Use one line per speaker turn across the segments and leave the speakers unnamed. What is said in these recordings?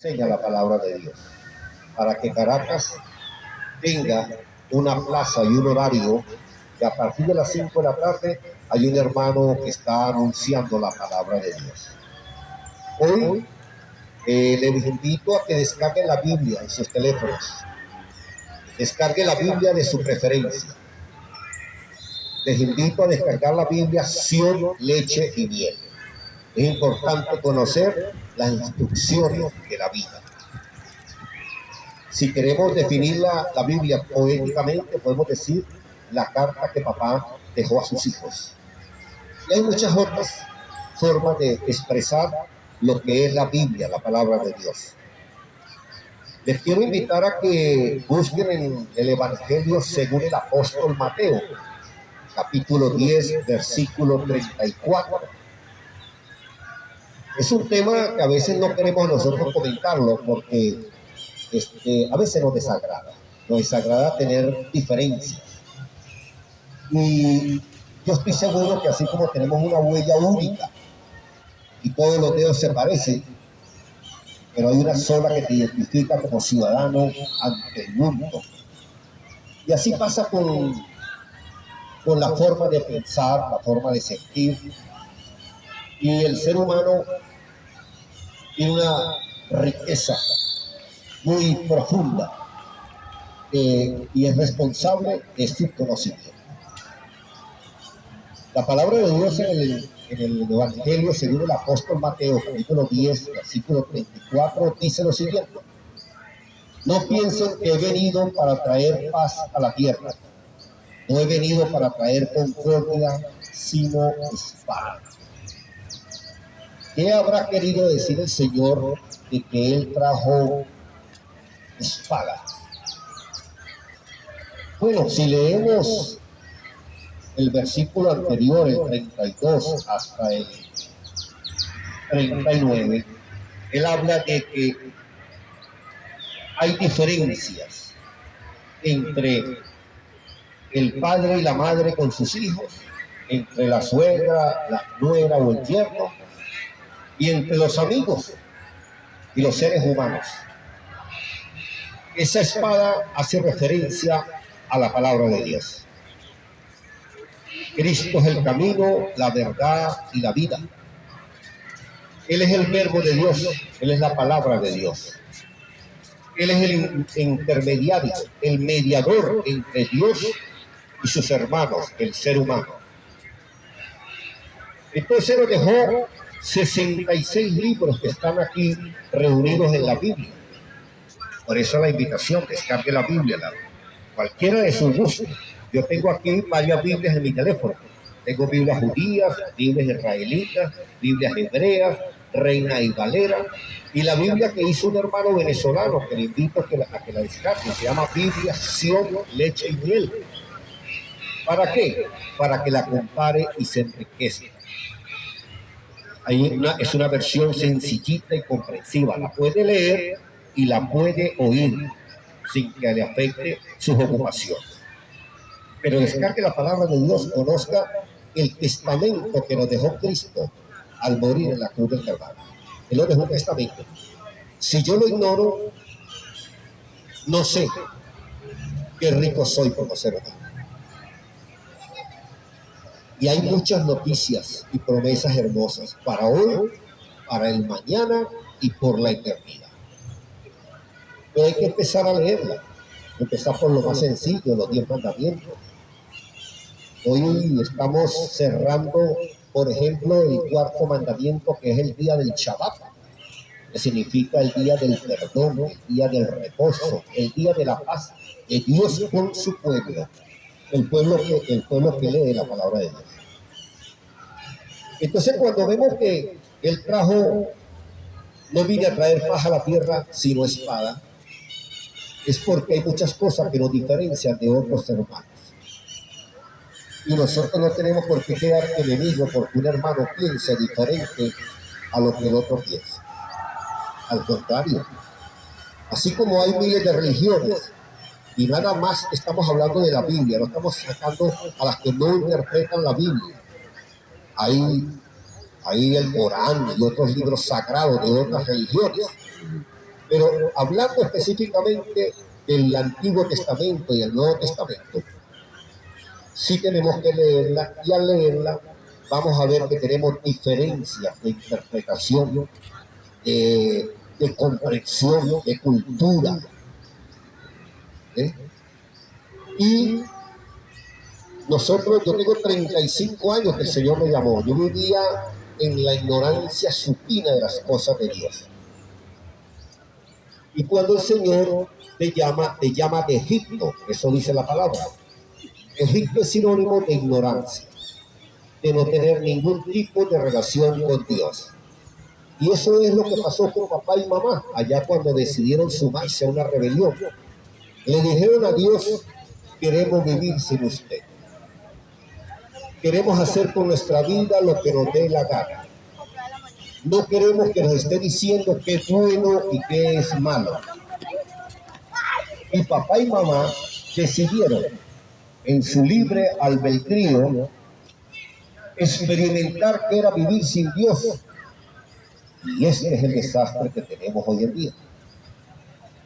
enseña la palabra de Dios, para que Caracas tenga una plaza y un horario que a partir de las 5 de la tarde hay un hermano que está anunciando la palabra de Dios. Hoy les invito a que descarguen la Biblia en sus teléfonos, descarguen la Biblia de su preferencia. Les invito a descargar la Biblia Sion, Leche y Miel. Es importante conocer las instrucciones de la vida. Si queremos definir la Biblia poéticamente, podemos decir la carta que papá dejó a sus hijos. Y hay muchas otras formas de expresar lo que es la Biblia, la palabra de Dios. Les quiero invitar a que busquen en el Evangelio según el apóstol Mateo, capítulo 10, versículo 34. Es un tema que a veces no queremos nosotros comentarlo porque a veces nos desagrada tener diferencias. Y yo estoy seguro que así como tenemos una huella única y todos los dedos se parecen, pero hay una sola que te identifica como ciudadano ante el mundo. Y así pasa con la forma de pensar, la forma de sentir. Y el ser humano tiene una riqueza muy profunda y es responsable de su conocimiento. La palabra de Dios en el Evangelio según el apóstol Mateo, capítulo 10, versículo 34, dice lo siguiente: no piensen que he venido para traer paz a la tierra. No he venido para traer concordia, sino espada. ¿Qué habrá querido decir el Señor de que Él trajo espada? Bueno, si leemos el versículo anterior, el 32 hasta el 39, Él habla de que hay diferencias entre el padre y la madre con sus hijos, entre la suegra, la nuera o el yerno, y entre los amigos y los seres humanos. Esa espada hace referencia a la palabra de Dios. Cristo es el camino, la verdad y la vida. Él es el verbo de Dios, Él es la palabra de Dios. Él es el intermediario, el mediador entre Dios y sus hermanos, el ser humano. Entonces nos dejó 66 libros que están aquí reunidos en la Biblia. Por eso la invitación, descargue la Biblia, cualquiera de sus gustos. Yo tengo aquí varias Biblias en mi teléfono. Tengo Biblias judías, Biblias israelitas, Biblias hebreas, Reina y Valera, y la Biblia que hizo un hermano venezolano, que le invito a que la descargue, se llama Biblia Sion, Leche y Miel. ¿Para qué? Para que la compare y se enriquezca. Es una versión sencillita y comprensiva. La puede leer y la puede oír sin que le afecte sus ocupaciones. Pero descargue la palabra de Dios, conozca el testamento que nos dejó Cristo al morir en la cruz del Calvario. Él nos dejó un testamento. Si yo lo ignoro, no sé qué rico soy como ser humano. Y hay muchas noticias y promesas hermosas para hoy, para el mañana y por la eternidad. Pero hay que empezar a leerla. Empezar por lo más sencillo, los 10 mandamientos. Hoy estamos cerrando, por ejemplo, el cuarto mandamiento, que es el día del Shabbat, que significa el día del perdón, el día del reposo, el día de la paz de Dios con su pueblo, el pueblo que lee la palabra de Dios. Entonces, cuando vemos que Él no vine a traer paz a la tierra, sino espada, es porque hay muchas cosas que nos diferencian de otros hermanos. Y nosotros no tenemos por qué quedar enemigos porque un hermano piense diferente a lo que el otro piensa. Al contrario, así como hay miles de religiones, y nada más estamos hablando de la Biblia, no estamos sacando a las que no interpretan la Biblia. Hay el Corán y otros libros sagrados de otras religiones. Pero hablando específicamente del Antiguo Testamento y el Nuevo Testamento, sí tenemos que leerla, y al leerla vamos a ver que tenemos diferencias de interpretación, de comprensión, de cultura. ¿Eh? Y nosotros, yo tengo 35 años que el Señor me llamó. Yo vivía en la ignorancia supina de las cosas de Dios. Y cuando el Señor te llama de Egipto, eso dice la palabra. Egipto es sinónimo de ignorancia, de no tener ningún tipo de relación con Dios. Y eso es lo que pasó con papá y mamá, allá cuando decidieron sumarse a una rebelión. Le dijeron a Dios, queremos vivir sin usted. Queremos hacer con nuestra vida lo que nos dé la gana. No queremos que nos esté diciendo qué es bueno y qué es malo. Y papá y mamá decidieron, en su libre albedrío, experimentar qué era vivir sin Dios. Y este es el desastre que tenemos hoy en día,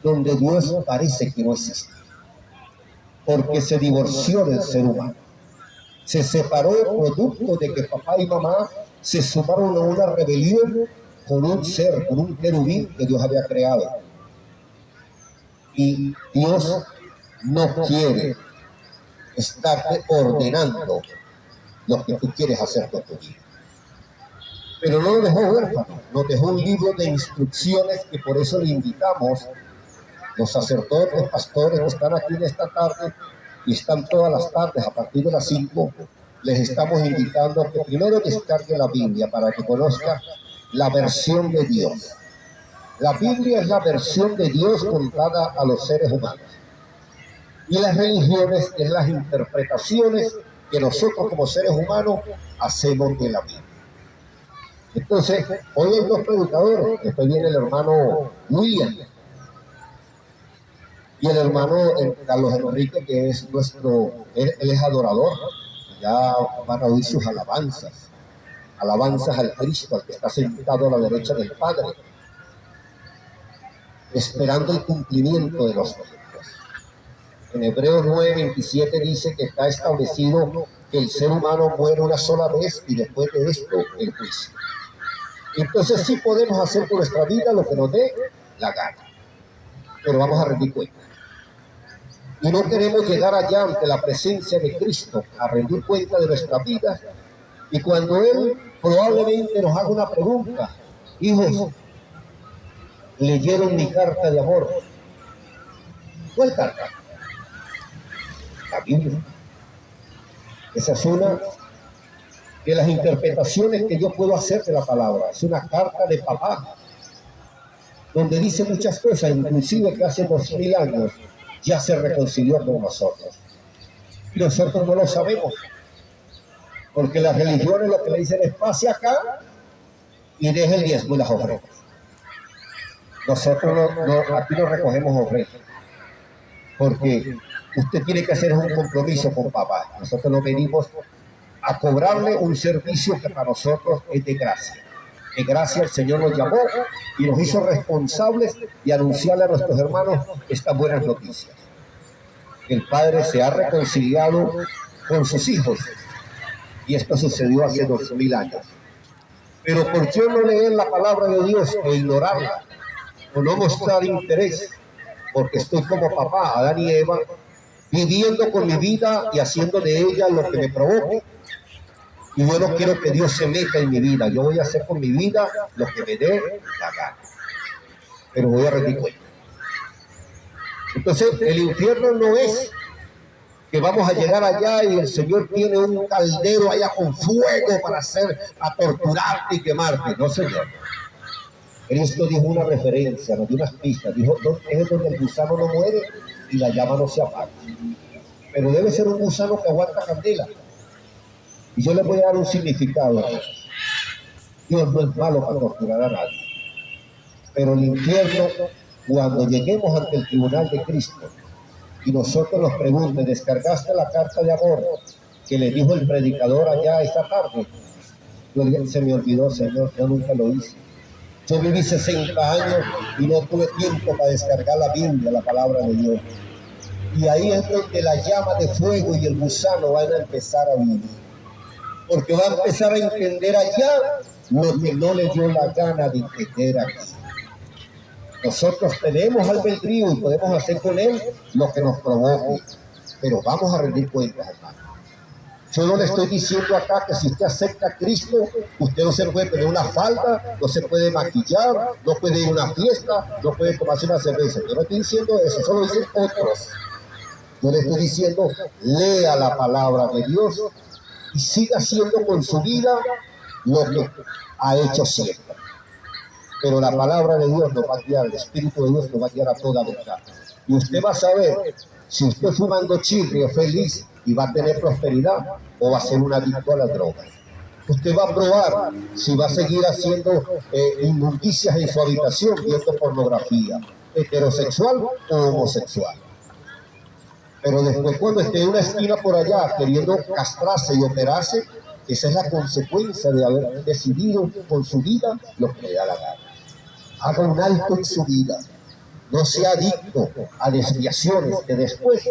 donde Dios parece que no existe, porque se divorció del ser humano. Se separó producto de que papá y mamá se sumaron a una rebelión con un ser, con un querubín que Dios había creado. Y Dios no quiere estarte ordenando lo que tú quieres hacer con tu vida. Pero no lo dejó huérfano, nos dejó un libro de instrucciones que por eso le invitamos, los sacerdotes, pastores que están aquí en esta tarde y están todas las tardes a partir de las 5, les estamos invitando a que primero descargue la Biblia para que conozca la versión de Dios. La Biblia es la versión de Dios contada a los seres humanos. Y las religiones es las interpretaciones que nosotros como seres humanos hacemos de la Biblia. Entonces, hoy hay dos predicadores. Después viene el hermano William y el hermano Carlos Enrique, que es él es adorador. Ya van a oír sus alabanzas al Cristo, al que está sentado a la derecha del Padre, esperando el cumplimiento de los tiempos. En Hebreos 9:27 dice que está establecido que el ser humano muere una sola vez y después de esto el juicio. Entonces sí podemos hacer con nuestra vida lo que nos dé la gana, pero vamos a rendir cuenta. Y no queremos llegar allá ante la presencia de Cristo a rendir cuenta de nuestra vida, y cuando Él probablemente nos haga una pregunta: hijos, ¿leyeron mi carta de amor? ¿Cuál carta? La Biblia. Esa es una de las interpretaciones que yo puedo hacer de la palabra. Es una carta de papá, donde dice muchas cosas, inclusive que hace 2000 años ya se reconcilió con nosotros. Y nosotros no lo sabemos, porque las religiones lo que le dicen es: pase acá y deje el diezmo y las ofrendas. Nosotros aquí no recogemos ofrendas, porque usted tiene que hacer un compromiso con papá. Nosotros no venimos a cobrarle un servicio que para nosotros es de gracia. De gracia el Señor nos llamó y nos hizo responsables de anunciarle a nuestros hermanos estas buenas noticias. El Padre se ha reconciliado con sus hijos, y esto sucedió hace 2000 años. Pero ¿por qué no leer la palabra de Dios o ignorarla o no mostrar interés? Porque estoy como papá, Adán y Eva, viviendo con mi vida y haciendo de ella lo que me provoque. Y yo no quiero que Dios se meta en mi vida. Yo voy a hacer con mi vida lo que me dé la gana, pero voy a rendir cuenta. Entonces, el infierno no es que vamos a llegar allá y el Señor tiene un caldero allá con fuego para a torturarte y quemarte. No, Señor. Cristo dijo una referencia, nos dio unas pistas. Dijo: es donde el gusano no muere y la llama no se apaga. Pero debe ser un gusano que aguanta candela. Y yo les voy a dar un significado. Dios no es malo para torturar a nadie. Pero el infierno, cuando lleguemos ante el tribunal de Cristo y nosotros nos pregunten: ¿descargaste la carta de amor que le dijo el predicador allá esta tarde? Se me olvidó, Señor, yo nunca lo hice. Yo viví 60 años y no tuve tiempo para descargar la Biblia, la palabra de Dios. Y ahí es donde la llama de fuego y el gusano van a empezar a vivir. Porque va a empezar a entender allá lo que no le dio la gana de entender aquí. Nosotros tenemos albedrío y podemos hacer con él lo que nos provoque, pero vamos a rendir cuentas, hermano. Yo no le estoy diciendo acá que si usted acepta a Cristo, usted no se puede poner una falda, no se puede maquillar, no puede ir a una fiesta, no puede tomarse una cerveza. Yo no estoy diciendo eso, eso lo dicen otros. Yo le estoy diciendo, lea la palabra de Dios y siga haciendo con su vida lo que ha hecho siempre. Pero la palabra de Dios nos va a guiar, el Espíritu de Dios nos va a guiar a toda verdad. Y usted va a saber si usted fumando chirri es feliz y va a tener prosperidad o va a ser un adicto a las drogas. Usted va a probar si va a seguir haciendo inmundicias en su habitación, viendo pornografía, heterosexual o homosexual. Pero después, cuando esté en una esquina por allá queriendo castrarse y operarse, esa es la consecuencia de haber decidido con su vida lo que le da la gana. Haga un alto en su vida. No sea adicto a desviaciones que después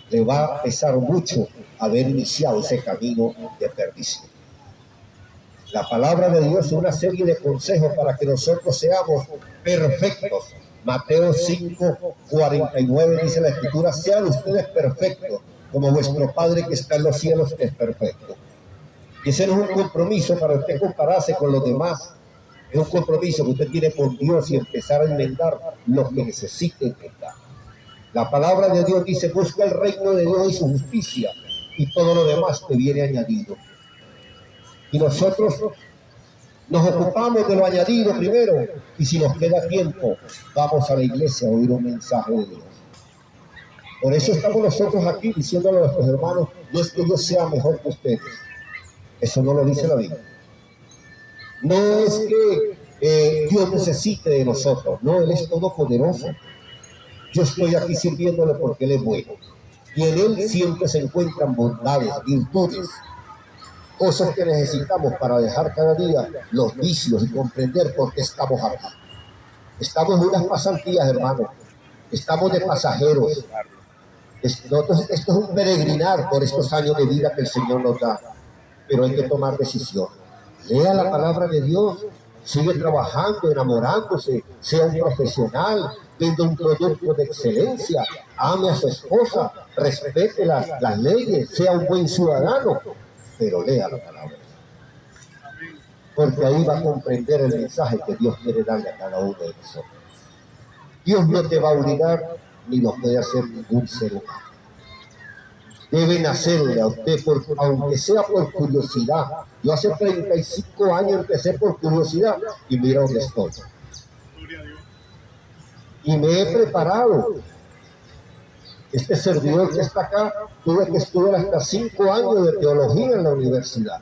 le va a pesar mucho haber iniciado ese camino de perdición. La palabra de Dios es una serie de consejos para que nosotros seamos perfectos. Mateo 5:49 dice la Escritura, sean ustedes perfectos, como vuestro Padre que está en los cielos es perfecto. Y ese no es un compromiso para usted compararse con los demás. Es un compromiso que usted tiene con Dios y empezar a enmendar lo que necesite enmendar. La palabra de Dios dice, busca el reino de Dios y su justicia, y todo lo demás te viene añadido. Y nosotros nos ocupamos de lo añadido primero, y si nos queda tiempo, vamos a la iglesia a oír un mensaje de Dios. Por eso estamos nosotros aquí diciéndole a nuestros hermanos, no es que yo sea mejor que ustedes. Eso no lo dice la Biblia. No es que Dios necesite de nosotros, no, Él es todopoderoso. Yo estoy aquí sirviéndole porque Él es bueno. Y en Él siempre se encuentran bondades, virtudes, cosas que necesitamos para dejar cada día los vicios y comprender por qué estamos acá. Estamos en unas pasantías, hermanos. Estamos de pasajeros. Esto es un peregrinar por estos años de vida que el Señor nos da. Pero hay que tomar decisiones. Lea la palabra de Dios, sigue trabajando, enamorándose, sea un profesional, venda un producto de excelencia, ame a su esposa, respete las leyes, sea un buen ciudadano, pero lea la palabra. Porque ahí va a comprender el mensaje que Dios quiere darle a cada uno de nosotros. Dios no te va a obligar ni lo puede hacer ningún ser humano. Deben hacerle a usted, aunque sea por curiosidad. Yo hace 35 años empecé por curiosidad y mira dónde estoy. Y me he preparado. Este servidor que está acá, tuve que estudiar hasta 5 años de teología en la universidad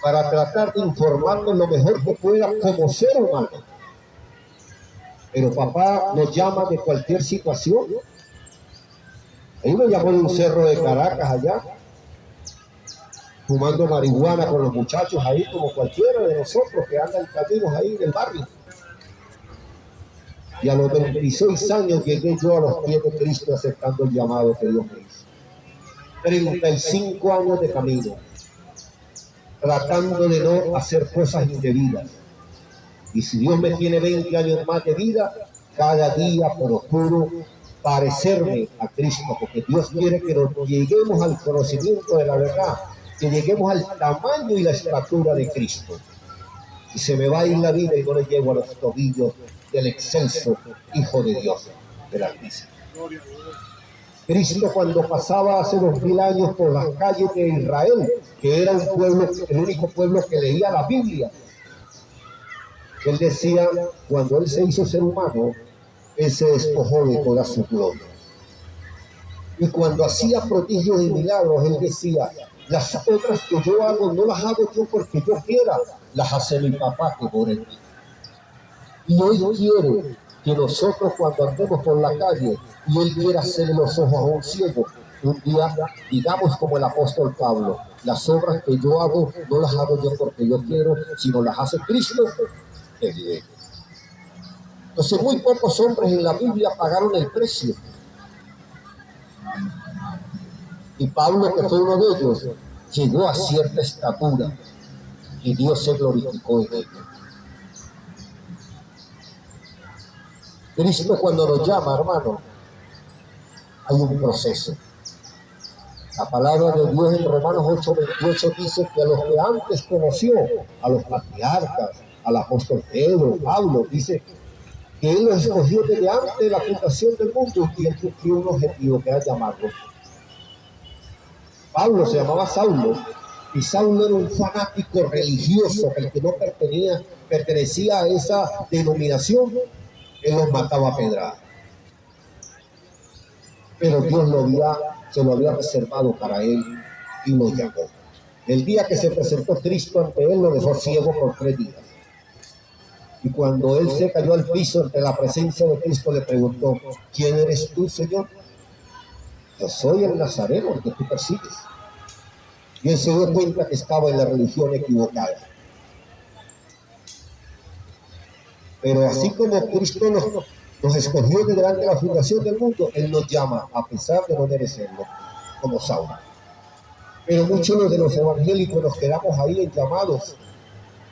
para tratar de informarme lo mejor que pueda como ser humano. Pero papá nos llama de cualquier situación. Ahí me llamó de un cerro de Caracas allá, fumando marihuana con los muchachos ahí, como cualquiera de nosotros que andan caminos ahí en el barrio. Y a los 26 años llegué yo a los pies de Cristo aceptando el llamado que Dios me hizo. 35 años de camino, tratando de no hacer cosas indebidas. Y si Dios me tiene 20 años más de vida, cada día procuro parecerme a Cristo, porque Dios quiere que nos lleguemos al conocimiento de la verdad, que lleguemos al tamaño y la estatura de Cristo. Y se me va a ir la vida y no le llego a los tobillos del excelso Hijo de Dios, del Altísimo. Cristo, cuando pasaba hace 2000 años por las calles de Israel, que era un pueblo, el único pueblo que leía la Biblia, Él decía, cuando Él se hizo ser humano, Él se despojó de toda su gloria. Y cuando hacía prodigios y milagros, Él decía, las obras que yo hago, no las hago yo porque yo quiera, las hace mi papá que mora en mí. Y hoy quiere que nosotros cuando andemos por la calle y Él quiera hacerle los ojos a un ciego, un día digamos como el apóstol Pablo, las obras que yo hago, no las hago yo porque yo quiero, sino las hace Cristo evidente. Entonces muy pocos hombres en la Biblia pagaron el precio. Y Pablo, que fue uno de ellos, llegó a cierta estatura y Dios se glorificó en él. Cristo cuando nos llama, hermano, hay un proceso. La palabra de Dios en Romanos 8:28 dice que a los que antes conoció, a los patriarcas, al apóstol Pedro, Pablo, dice que él los escogió desde antes de la fundación del mundo y él cumplió un objetivo que era llamarlos. Pablo se llamaba Saulo y Saulo era un fanático religioso, el que no pertenecía a esa denominación, él los mataba a pedradas. Pero Dios se lo había reservado para él y lo llamó. El día que se presentó Cristo ante él, lo dejó ciego por 3 días. Y cuando él se cayó al piso ante la presencia de Cristo, le preguntó: ¿quién eres tú, Señor? Yo soy el Nazareno, el que tú persigues. Y él se dio cuenta que estaba en la religión equivocada. Pero así como Cristo nos escogió delante de la fundación del mundo, él nos llama a pesar de no merecerlo, como Saulo. Pero muchos de los evangélicos nos quedamos ahí en llamados.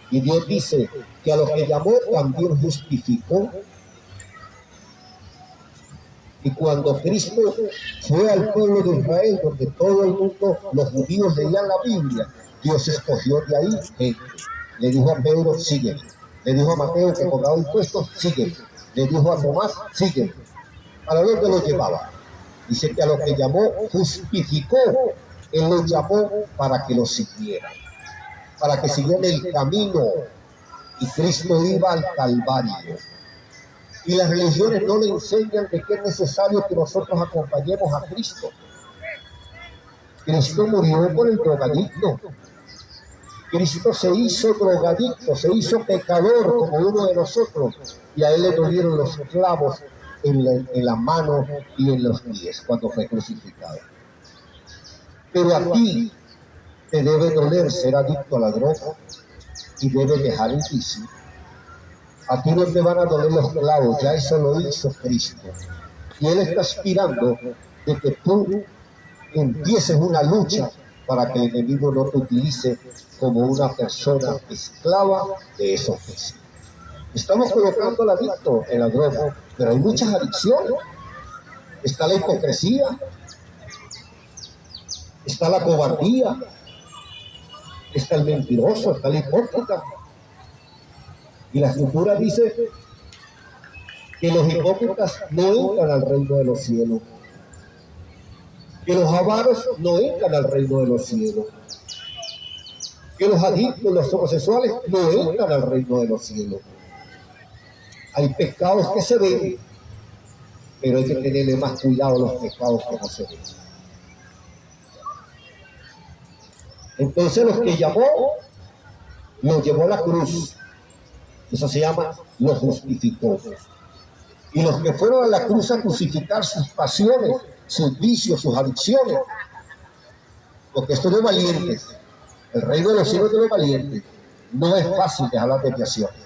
Y Dios dice que a los que llamó también justificó. Y cuando Cristo fue al pueblo de Israel, donde todo el mundo, los judíos leían la Biblia, Dios escogió de ahí gente. Le dijo a Pedro: sigue. Le dijo a Mateo, que cobraba impuestos: sigue. Le dijo a Tomás: sigue. ¿Para dónde los llevaba? Dice que a los que llamó justificó. Él los llamó para que los siguieran, para que siguieran el camino. Y Cristo iba al Calvario. Y las religiones no le enseñan de que es necesario que nosotros acompañemos a Cristo. Cristo murió por el drogadicto. Cristo se hizo drogadicto, se hizo pecador como uno de nosotros. Y a él le dolieron los clavos en la mano y en los pies cuando fue crucificado. Pero a ti te debe doler ser adicto a la droga y debes dejar el vicio. A ti no te van a doler los clavos, ya eso lo hizo Cristo. Y Él está aspirando de que tú empieces una lucha para que el enemigo no te utilice como una persona esclava de esos vicios. Estamos colocando al adicto en la droga, pero hay muchas adicciones. Está la hipocresía, está la cobardía, está el mentiroso, está la hipócrita. Y la Escritura dice que los hipócritas no entran al reino de los cielos, que los avaros no entran al reino de los cielos, que los adictos, los homosexuales no entran al reino de los cielos. Hay pecados que se ven, pero hay que tenerle más cuidado a los pecados que no se ven. Entonces los que llamó, los llevó a la cruz. Eso se llama, los justificó. Y los que fueron a la cruz a crucificar sus pasiones, sus vicios, sus adicciones, porque esto no es valientes. El reino de los cielos de los valientes. No es fácil dejar las desviaciones.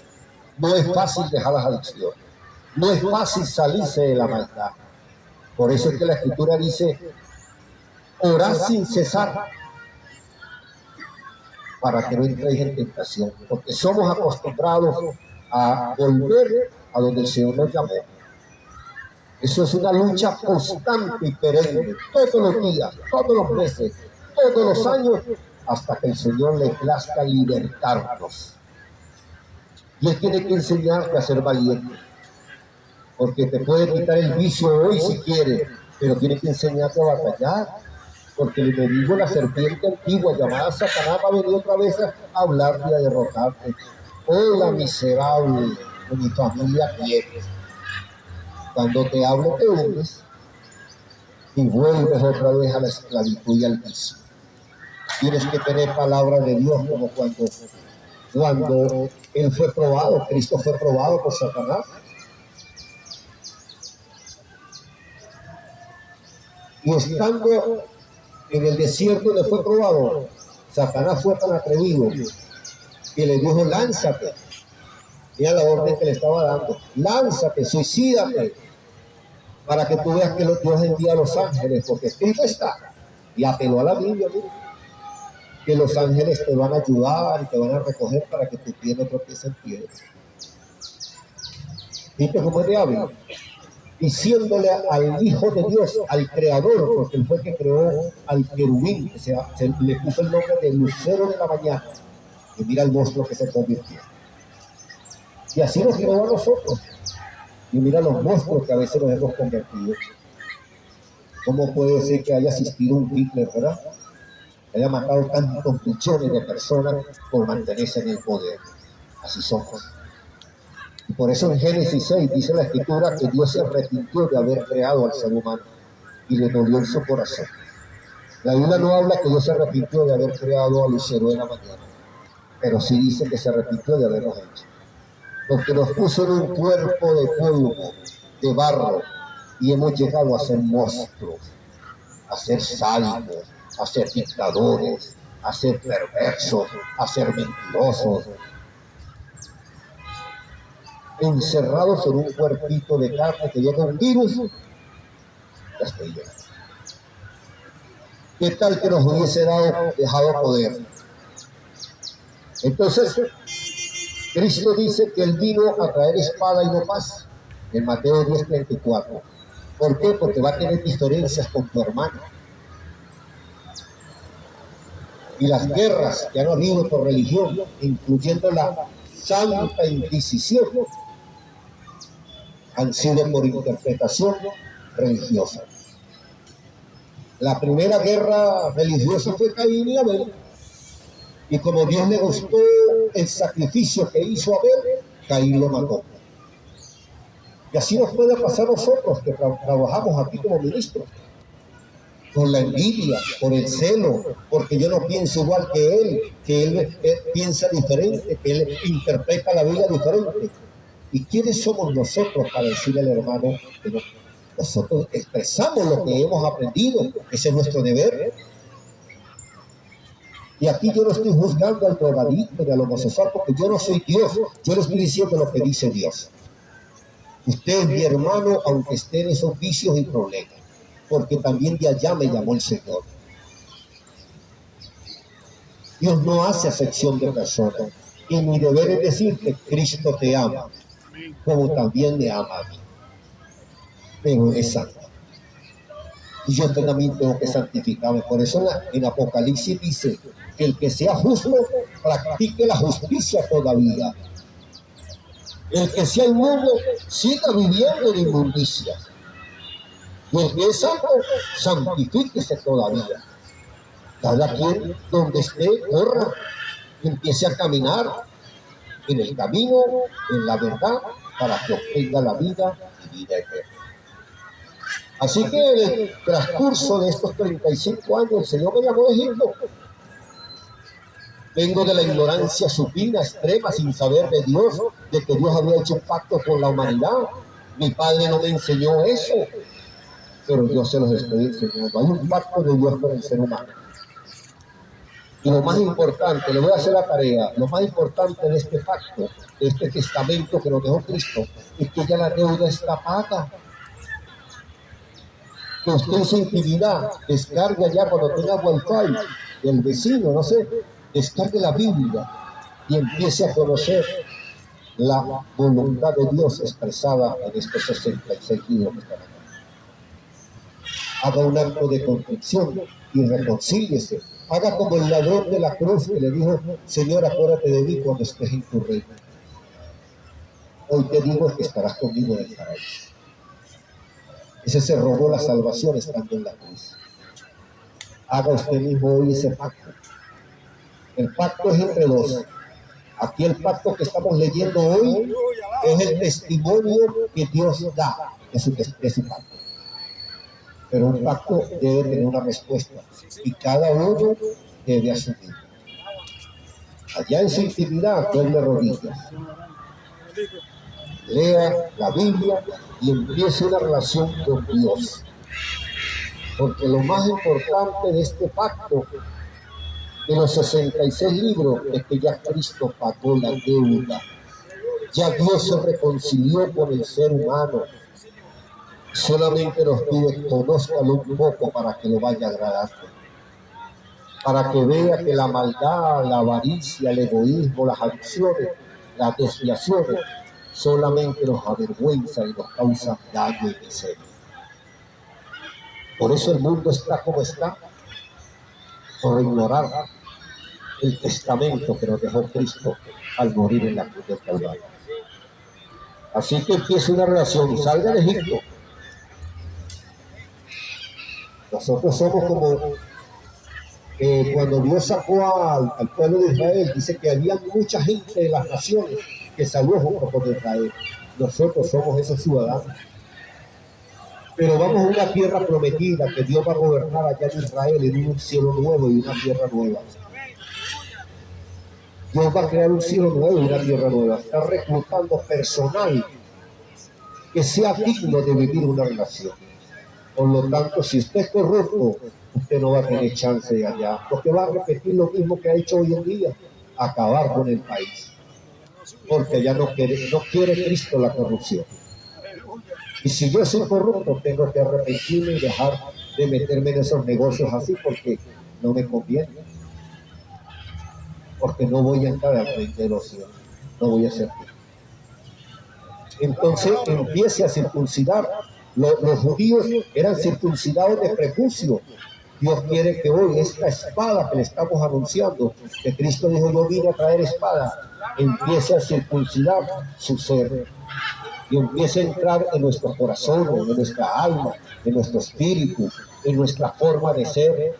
No es fácil dejar las adicciones. No es fácil salirse de la maldad. Por eso es que la Escritura dice: orad sin cesar, para que no entréis en tentación, porque somos acostumbrados a volver a donde el Señor nos llamó. Eso es una lucha constante y perenne, todos los días, todos los meses, todos los años, hasta que el Señor le plazca libertarnos. Y Él tiene que enseñarte a ser valiente, porque te puede quitar el vicio hoy si quiere, pero tiene que enseñarte a batallar. Porque el enemigo, la serpiente antigua llamada Satanás, va a venir otra vez a hablarte y a derrotarte. Hola, miserable, de mi familia quieres. Cuando te hable te hundes y vuelves otra vez a la esclavitud y al vicio. Tienes que tener palabra de Dios, como cuando Él fue probado, Cristo fue probado por Satanás. Y estando en el desierto le fue probado, Satanás fue tan atrevido que le dijo: lánzate. Mira la orden que le estaba dando. Lánzate, suicídate, para que tú veas que Dios envía a los ángeles, porque escrito está. Y apeló a la Biblia, mira, que los ángeles te van a ayudar y te van a recoger para que tu pie no tropiece en piedra. ¿Viste cómo es de hábil? Diciéndole al Hijo de Dios, al Creador, porque él fue el que creó al querubín, o sea, se le puso el nombre de Lucero de la mañana. Y mira el monstruo que se convirtió. Y así nos creó a nosotros. Y mira los monstruos que a veces nos hemos convertido. ¿Cómo puede ser que haya asistido un Hitler, verdad? Que haya matado tantos millones de personas por mantenerse en el poder. Así somos. Y por eso en Génesis 6 dice la Escritura que Dios se arrepintió de haber creado al ser humano y le dolió en su corazón. La Biblia no habla que Dios se arrepintió de haber creado a Lucero de la mañana, pero sí dice que se arrepintió de habernos hecho. Porque nos puso en un cuerpo de polvo, de barro, y hemos llegado a ser monstruos, a ser sádicos, a ser dictadores, a ser perversos, a ser mentirosos, encerrados en un cuerpito de carne que llega un virus, ya estoy lleno. ¿Qué tal que nos hubiese dejado poder? Entonces, Cristo dice que él vino a traer espada y no paz, en Mateo 10:34. ¿Por qué? Porque va a tener diferencias con tu hermano. Y las guerras que han habido por religión, incluyendo la Santa Inquisición, han sido por interpretación religiosa. La primera guerra religiosa fue Caín y Abel. Y como Dios le gustó el sacrificio que hizo Abel, Caín lo mató. Y así nos puede pasar a nosotros que trabajamos aquí como ministros. Por la envidia, por el celo, porque yo no pienso igual que él piensa diferente, que él interpreta la vida diferente. ¿Y quiénes somos nosotros para decirle al hermano que no? Nosotros expresamos lo que hemos aprendido, ese es nuestro deber. Y aquí yo no estoy juzgando al drogadicto ni al homosexual, porque yo no soy Dios, yo le estoy diciendo lo que dice Dios. Usted es mi hermano, aunque esté en esos vicios y problemas, porque también de allá me llamó el Señor. Dios no hace acepción de personas, y mi deber es decir que Cristo te ama, como también me ama a mí. Pero es santo. Y yo también tengo que santificarme. Por eso en Apocalipsis dice que el que sea justo practique la justicia todavía. El que sea inmundo siga viviendo en inmundicia. Y el que es santo, santifíquese todavía. Cada quien donde esté, corra, empiece a caminar en el camino, en la verdad, para que obtenga la vida y vida eterna. Así que en el transcurso de estos 35 años, el Señor me llamó de Egipto. Vengo de la ignorancia supina, extrema, sin saber de Dios, de que Dios había hecho un pacto con la humanidad. Mi padre no me enseñó eso, pero yo se los estoy enseñando. Hay un pacto de Dios con el ser humano. Y lo más importante, le voy a hacer la tarea, lo más importante de este pacto, de este testamento que nos dejó Cristo, es que ya la deuda está paga. Que usted en su intimidad descargue ya cuando tenga wifi del vecino, no sé, descargue la Biblia y empiece a conocer la voluntad de Dios expresada en estos 66 libros que están acá. Haga un acto de contrición y reconcíliese. Haga como el ladrón de la cruz que le dijo: Señor, acuérdate de mí cuando estés en tu reino. Hoy te digo que estarás conmigo en el paraíso. Ese se robó la salvación estando en la cruz. Haga usted mismo hoy ese pacto. El pacto es entre dos. Aquí el pacto que estamos leyendo hoy es el testimonio que Dios da de su pacto. Pero un pacto debe tener una respuesta y cada uno debe asumir. Allá en su intimidad, doble rodillas. Lea la Biblia y empiece una relación con Dios. Porque lo más importante de este pacto, de los 66 libros, es que ya Cristo pagó la deuda. Ya Dios se reconcilió con el ser humano. Solamente nos pide, conózcalo un poco para que lo vaya agradando. Para que vea que la maldad, la avaricia, el egoísmo, las adicciones, las desviaciones, solamente nos avergüenza y nos causa daño y miseria. Por eso el mundo está como está, por ignorar el testamento que nos dejó Cristo al morir en la cruz del Calvario. Así que empieza una relación, salga de Egipto. Nosotros somos como cuando Dios sacó al pueblo de Israel, dice que había mucha gente de las naciones que salió junto con Israel. Nosotros somos esos ciudadanos. Pero vamos a una tierra prometida que Dios va a gobernar allá en Israel en un cielo nuevo y una tierra nueva. Dios va a crear un cielo nuevo y una tierra nueva. Está reclutando personal que sea digno de vivir una relación. Por lo tanto, si usted es corrupto, usted no va a tener chance de allá, porque va a repetir lo mismo que ha hecho hoy en día, acabar con el país. Porque ya no quiere Cristo la corrupción. Y si yo soy corrupto, tengo que arrepentirme y dejar de meterme en esos negocios así, porque no me conviene. Porque no voy a entrar al reino de los cielos, no voy a ser Cristo. Entonces empiece a circuncidar. Los judíos eran circuncidados de prepucio. Dios quiere que hoy esta espada que le estamos anunciando, que Cristo dijo, yo vine a traer espada, empiece a circuncidar su ser y empiece a entrar en nuestro corazón, en nuestra alma, en nuestro espíritu, en nuestra forma de ser,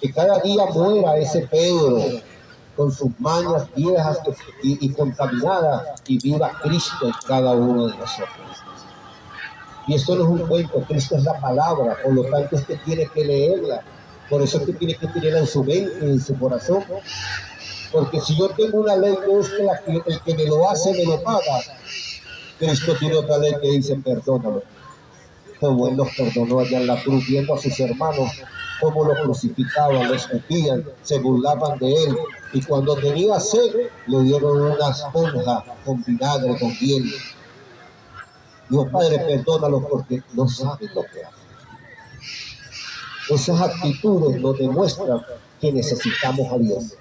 que cada día muera ese Pedro con sus mañas viejas y contaminadas, y viva Cristo en cada uno de nosotros. Y esto no es un cuento, Cristo es la palabra, por lo tanto usted tiene que leerla. Por eso usted tiene que tenerla en su mente, en su corazón. Porque si yo tengo una ley que es que el que me lo hace me lo paga, Cristo tiene otra ley que dice perdónalo. Como Él los perdonó allá en la cruz, viendo a sus hermanos cómo lo crucificaban, lo escupían, se burlaban de Él. Y cuando tenía sed, le dieron una esponja con vinagre, con hiel. Dios Padre, perdónalos porque no saben lo que hacen. Esas actitudes nos demuestran que necesitamos a Dios.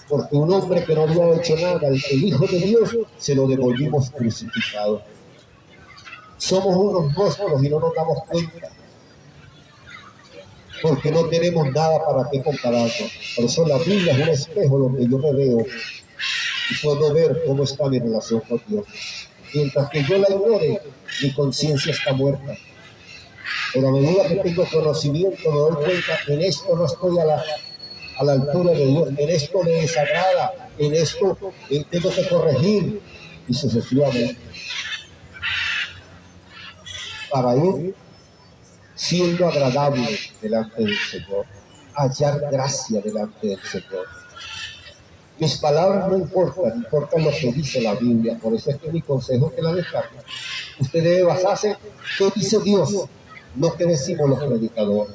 Porque un hombre que no había hecho nada, el Hijo de Dios, se lo devolvimos crucificado. Somos unos monstruos y no nos damos cuenta. Porque no tenemos nada para qué compararnos. Por eso la Biblia es un espejo donde yo me veo y puedo ver cómo está mi relación con Dios. Mientras que yo la ignore, mi conciencia está muerta. Pero a medida que tengo conocimiento, me doy cuenta que en esto no estoy a la altura de Dios, en esto me desagrada, en esto tengo que corregir, y sucesivamente. Para ir siendo agradable delante del Señor, hallar gracia delante del Señor. Mis palabras no importan, importan lo que dice la Biblia. Por eso es que mi consejo es que la descargue. Usted debe basarse en qué dice Dios, no que decimos los predicadores.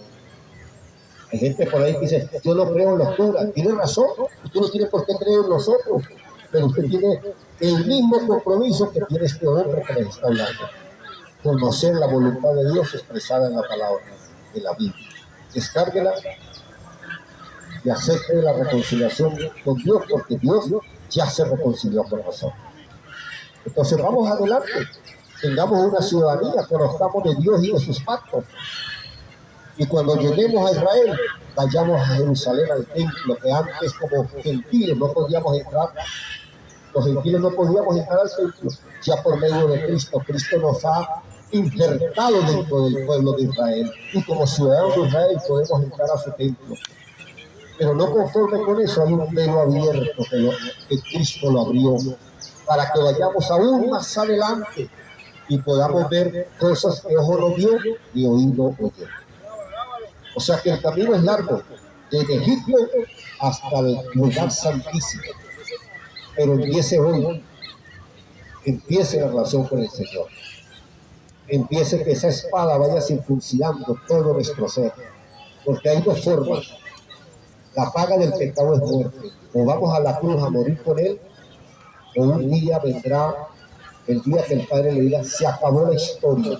Hay gente por ahí que dice, yo no creo en locura. Tiene razón, usted no tiene por qué creer en nosotros, pero usted tiene el mismo compromiso que tiene este hombre que les está hablando. Conocer la voluntad de Dios expresada en la palabra de la Biblia. Descárguela y acepte la reconciliación con Dios, porque Dios ya se reconcilió con nosotros. Entonces vamos adelante, tengamos una ciudadanía, conozcamos de Dios y de sus pactos. Y cuando lleguemos a Israel, vayamos a Jerusalén al templo, que antes como gentiles no podíamos entrar. Los gentiles no podíamos entrar al templo, ya por medio de Cristo. Cristo nos ha injertado dentro del pueblo de Israel. Y como ciudadanos de Israel podemos entrar a su templo. Pero no conforme con eso, hay un velo abierto que Cristo lo abrió, para que vayamos aún más adelante y podamos ver cosas que ojo no vio ni oído oyó. O sea que el camino es largo, desde Egipto hasta el lugar santísimo. Pero empiece hoy, empiece la relación con el Señor. Empiece que esa espada vaya circuncidando todo nuestro ser. Porque hay dos formas. La paga del pecado es muerte. O vamos a la cruz a morir con Él, o un día vendrá el día que el Padre le diga, se acabó la historia,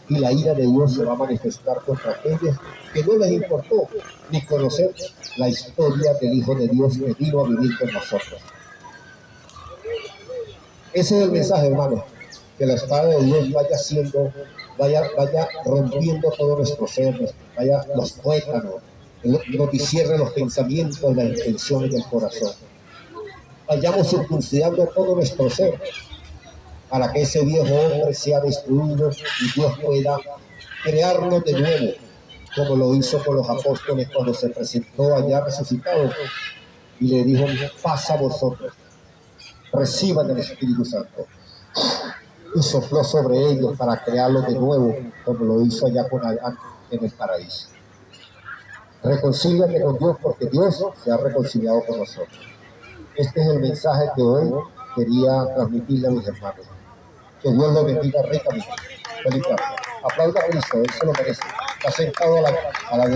y la ira de Dios se va a manifestar contra aquellos que no les importó ni conocer la historia del Hijo de Dios que vino a vivir con nosotros. Ese es el mensaje, hermano, que la espada de Dios vaya haciendo, vaya rompiendo todo nuestro ser, vaya los tuétanos, nos discierne los pensamientos, las intenciones del corazón. Vayamos circuncidando todo nuestro ser, para que ese viejo hombre sea destruido y Dios pueda crearnos de nuevo, como lo hizo con los apóstoles cuando se presentó allá resucitado y le dijo, paz a vosotros, reciban el Espíritu Santo. Y sopló sobre ellos para crearlos de nuevo, como lo hizo allá con Adán en el paraíso. Reconcíliate con Dios porque Dios se ha reconciliado con nosotros. Este es el mensaje que hoy quería transmitirle a mis hermanos. Que Dios los bendiga ricamente. Feliz tarde. Aplauda a Cristo, Él se lo merece. Está sentado a la